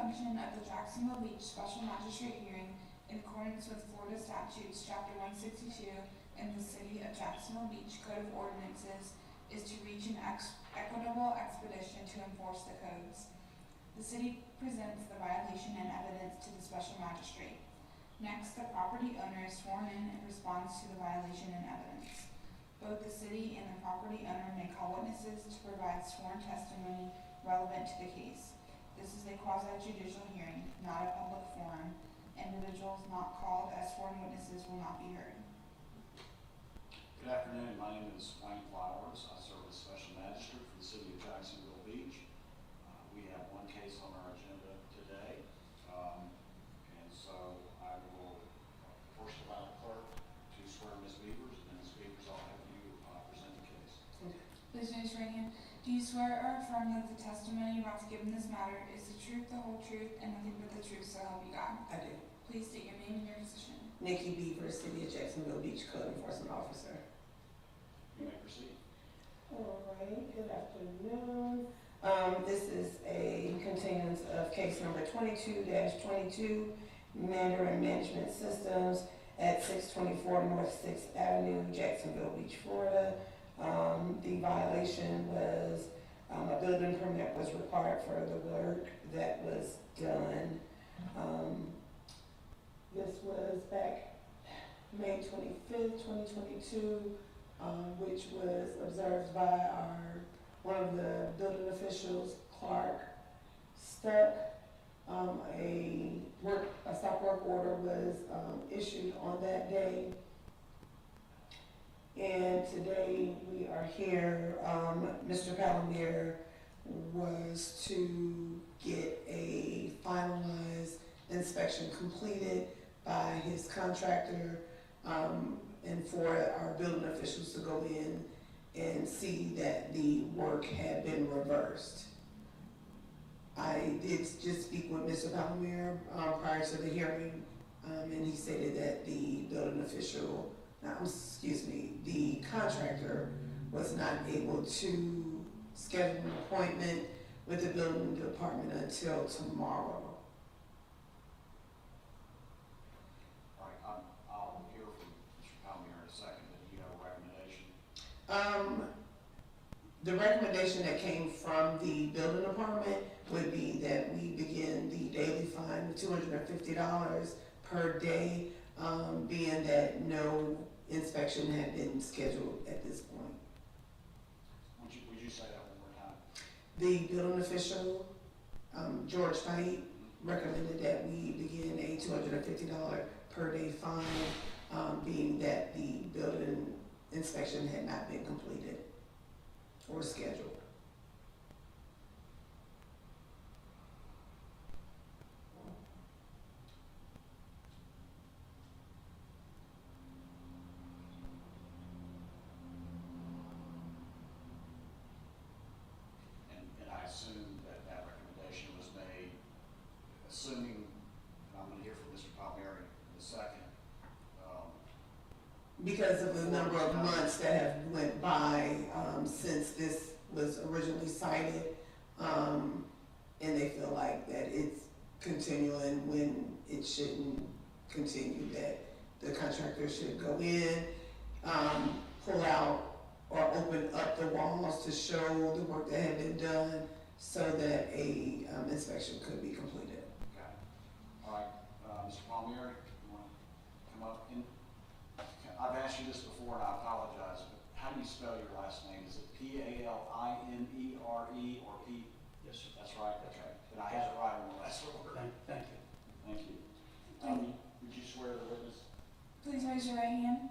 function of the Jacksonville Beach Special Magistrate hearing in accordance with Florida Statutes, Chapter 162, and the City of Jacksonville Beach Code of Ordinances is to reach an equitable expedition to enforce the codes. The city presents the violation and evidence to the special magistrate. Next, the property owner is sworn in response to the violation and evidence. Both the city and the property owner may call witnesses to provide sworn testimony relevant to the case. This is a quasi-judicial hearing, not a public forum. Individuals not called as sworn witnesses will not be heard. Good afternoon. My name is Wayne Flowers. I serve as Special Magistrate for the City of Jacksonville Beach. We have one case on our agenda today, and so I will first allow the clerk to swear Ms. Beavers, and then Ms. Beavers, I'll have you present the case. Please raise your right hand. Do you swear or affirm that the testimony you're about to give in this matter is the truth, the whole truth, and nothing but the truth, so help you God? I do. Please state your name and your position. Nikki Beaver, City of Jacksonville Beach Code Enforcement Officer. You may proceed. All right, good afternoon. This is a continuance of case number 22-22, Mandarin Management Systems at 624 North 6th Avenue, Jacksonville Beach, Florida. The violation was a building permit was required for the work that was done. This was back May 25th, 2022, which was observed by one of the building officials, Clark Stuck. A stop work order was issued on that day. And today we are here. Mr. Palomir was to get a finalized inspection completed by his contractor, and for our building officials to go in and see that the work had been reversed. I did just speak with Mr. Palomir prior to the hearing, and he stated that the building official, the contractor was not able to schedule an appointment with the building department until tomorrow. All right, I'll hear from Mr. Palomir in a second, but do you have a recommendation? The recommendation that came from the building department would be that we begin the daily fine of $250 per day, being that no inspection had been scheduled at this point. Would you say that one more time? The building official, George Fahey, recommended that we begin a $250 per day fine, being that the building inspection had not been completed or scheduled. And I assume that that recommendation was made, assuming, and I'm going to hear from Mr. Palomir in a second. Because of the number of months that have went by since this was originally cited, and they feel like that it's continuing when it shouldn't continue, that the contractor should go in, pull out or open up the walls to show the work that had been done so that a inspection could be completed. Okay. All right, Mr. Palomir, you want to come up? I've asked you this before, and I apologize, but how do you spell your last name? Is it P-A-L-I-N-E-R-E or P? Yes, sir. That's right? Okay. Then I had it right on the last word. Thank you. Thank you. Would you swear the witness? Please raise your right hand.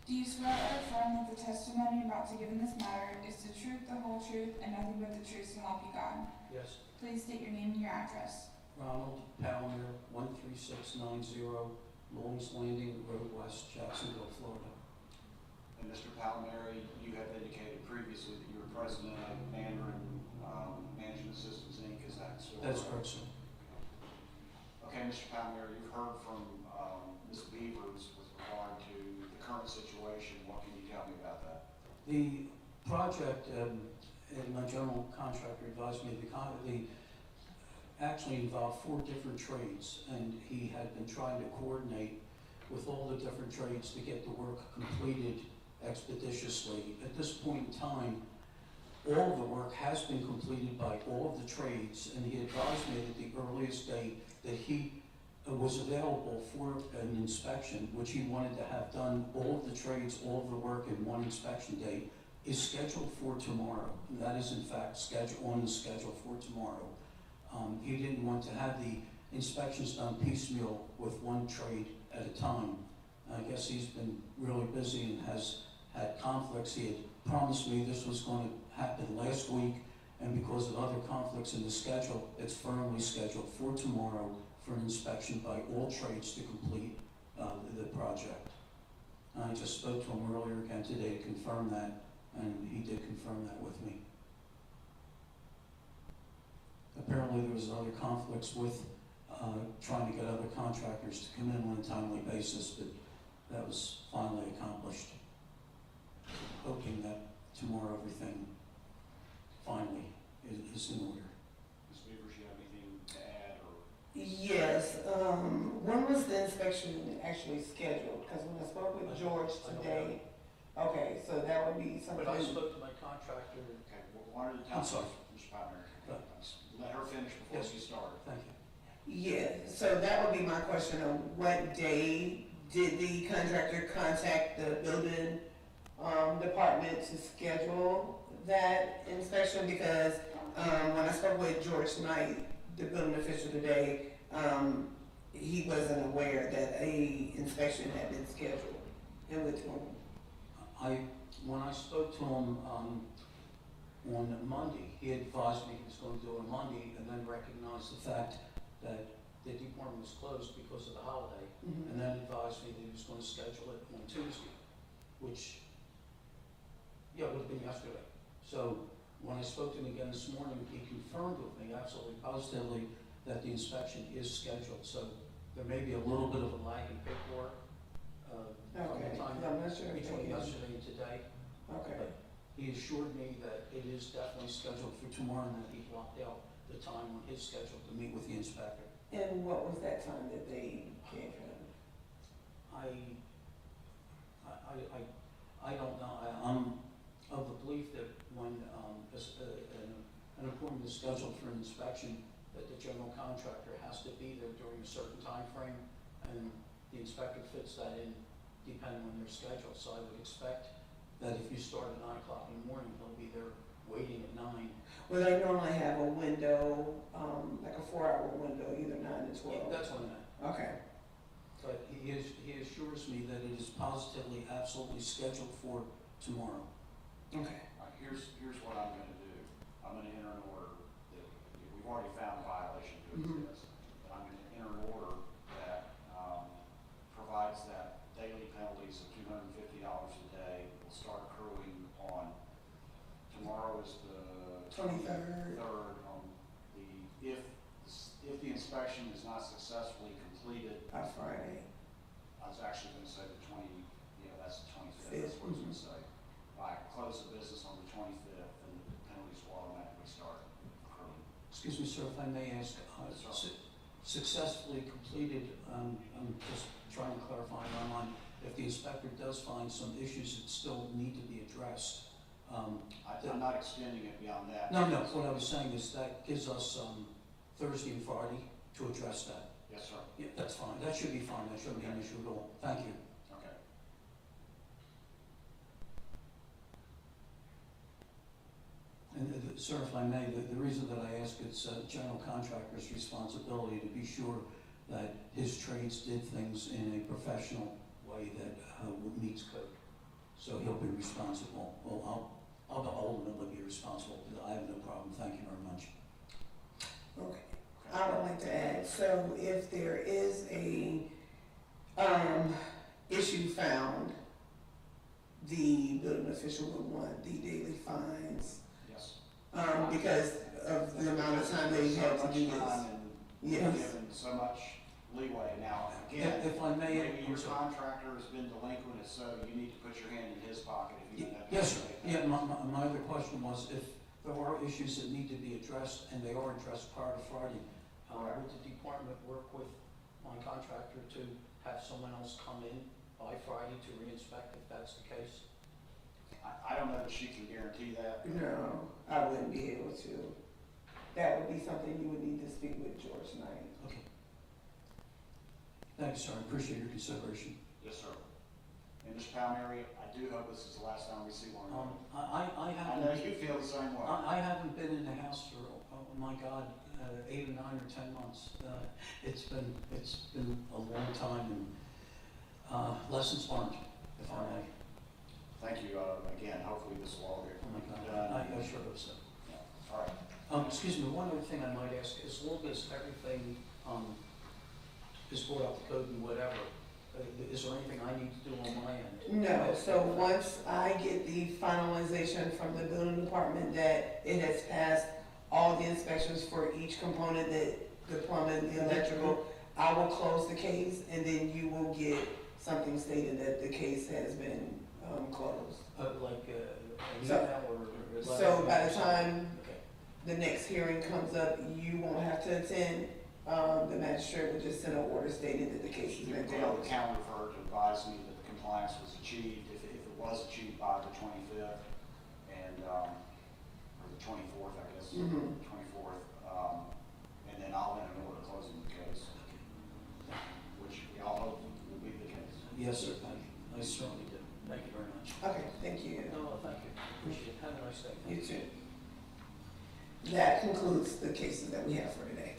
Do you swear or affirm that the testimony you're about to give in this matter is the truth, the whole truth, and nothing but the truth, so help you God? Yes. Please state your name and your address. Ronald Palomir, 13690 Lawrence Landing Road West, Jacksonville, Florida. And Mr. Palomir, you have indicated previously that you were president of Mandarin Management Systems, Inc. Is that still That's correct? correct, sir. Okay, Mr. Palomir, you've heard from Ms. Beavers with regard to the current situation. What can you tell me about that? The project, and my general contractor advised me, the actually involved 4 different trades, and he had been trying to coordinate with all the different trades to get the work completed expeditiously. At this point in time, all of the work has been completed by all of the trades, and he advised me that the earliest date that he was available for an inspection, which he wanted to have done, all of the trades, all of the work in one inspection date, is scheduled for tomorrow. And that is in fact on the schedule for tomorrow. He didn't want to have the inspections done piecemeal with one trade at a time. I guess he's been really busy and has had conflicts. He had promised me this was going to happen last week, and because of other conflicts in the schedule, it's firmly scheduled for tomorrow for an inspection by all trades to complete the project. I just spoke to him earlier again today to confirm that, and he did confirm that with me. Apparently there was other conflicts with trying to get other contractors to come in on a timely basis, but that was finally accomplished. Hoping that tomorrow everything finally is in order. Ms. Beavers, you have anything to add or? Yes, when was the inspection actually scheduled? Because when I spoke with George today, okay, so that would be something. But I spoke to my contractor. Okay, one at a time. I'm sorry. Mr. Pioneer, let her finish before Yes. she started. Thank you. Yeah, so that would be my question on what day did the contractor contact the building department to schedule that inspection? Because when I spoke with George Knight, the building official today, he wasn't aware that a inspection had been scheduled. And with him. When I spoke to him on Monday, he advised me he was going to do it on Monday, and then recognized the fact that the department was closed because of the holiday, and then advised me that he was going to schedule it on Tuesday, which, yeah, would have been yesterday. So when I spoke to him again this morning, he confirmed with me absolutely positively that the inspection is scheduled. So there may be a little bit of a lag in paperwork from the Okay, time I'm not sure. between yesterday and today. Okay. But he assured me that it is definitely scheduled for tomorrow, and that he blocked out the time on his schedule to meet with the inspector. And what was that time that they gave him? I don't know. I'm of the belief that when an appointment is scheduled for an inspection, that the general contractor has to be there during a certain time frame, and the inspector fits that in depending on their schedule. So I would expect that if you start at 9 o'clock in the morning, he'll be there waiting at 9. Well, they normally have a window, like a 4-hour window, either 9 to 12. Yeah, that's what I meant. Okay. But he assures me that it is positively, absolutely scheduled for tomorrow. Okay. Here's what I'm gonna do. I'm gonna enter an order that, we've already found a violation doing this, but I'm gonna enter an order that, provides that daily penalties of $250 a day will start accruing on, tomorrow is the 23rd. on if the inspection is not successfully completed, By Friday. I was actually gonna say the that's the 25th, that's what I was gonna say. By close of business on the 25th, and the penalties will automatically start accruing. Excuse me, sir, if I may ask, successfully completed, I'm just trying to clarify in my mind, if the inspector does find some issues that still need to be addressed. I'm not extending it beyond that. No, what I was saying is that gives us Thursday and Friday to address that. Yes, sir. Yeah, that's fine. That should be fine. That shouldn't be an issue at all. Thank you. Okay. And sir, if I may, the reason that I ask, it's general contractor's responsibility to be sure that his trades did things in a professional way that meets code. So he'll be responsible. Well, I'll ultimately be responsible. I have no problem. Thank you very much. Okay. I would like to add, so if there is a issue found, the building official would want the daily fines, Yes. because of the amount of time they had to do So much this. time and Yes. given so much leeway. Now, again, If I may, maybe your contractor has been delinquent, and so you need to put your hand in his pocket if you don't have. Yes, sir. Yeah, my other question was, if there are issues that need to be addressed, and they are addressed prior to Friday, Correct. Would the department work with my contractor to have someone else come in by Friday to re-inspect if that's the case? I don't know that she can guarantee that. No, I wouldn't be able to. That would be something you would need to speak with George Knight. Okay. Thank you, sir. I appreciate your consideration. Yes, sir. And Mr. Palmieri, I do hope this is the last time we see one of you. I I haven't. know you feel the same way. I haven't been in the house for, oh my God, 8 or 9 or 10 months. It's been a long time, and lessons learned, if I may. Thank you, again, hopefully this will all get Oh my God, done. I sure hope so. Yeah. All right. Excuse me, one other thing I might ask, as long as everything is brought up to code and whatever, is there anything I need to do on my end? No, so once I get the finalization from the building department that it has passed all the inspections for each component, that the plumbing, the electrical, I will close the case, and then you will get something stating that the case has been closed. Like an So- email or? So by the time Okay. the next hearing comes up, you won't have to attend. The magistrate will just send an order stating that the case has You been would be on the closed. calendar for her to advise me that the compliance was achieved, if it was achieved by the 25th, and, or the 24th, I guess, Mhm. 24th, and then I'll enter an order closing the case, which we all hope will be the case. Yes, sir, thank you. I certainly do. Thank you very much. Okay, thank you. No, thank you. Appreciate it. Have a nice day. You too. That concludes the cases that we have for today.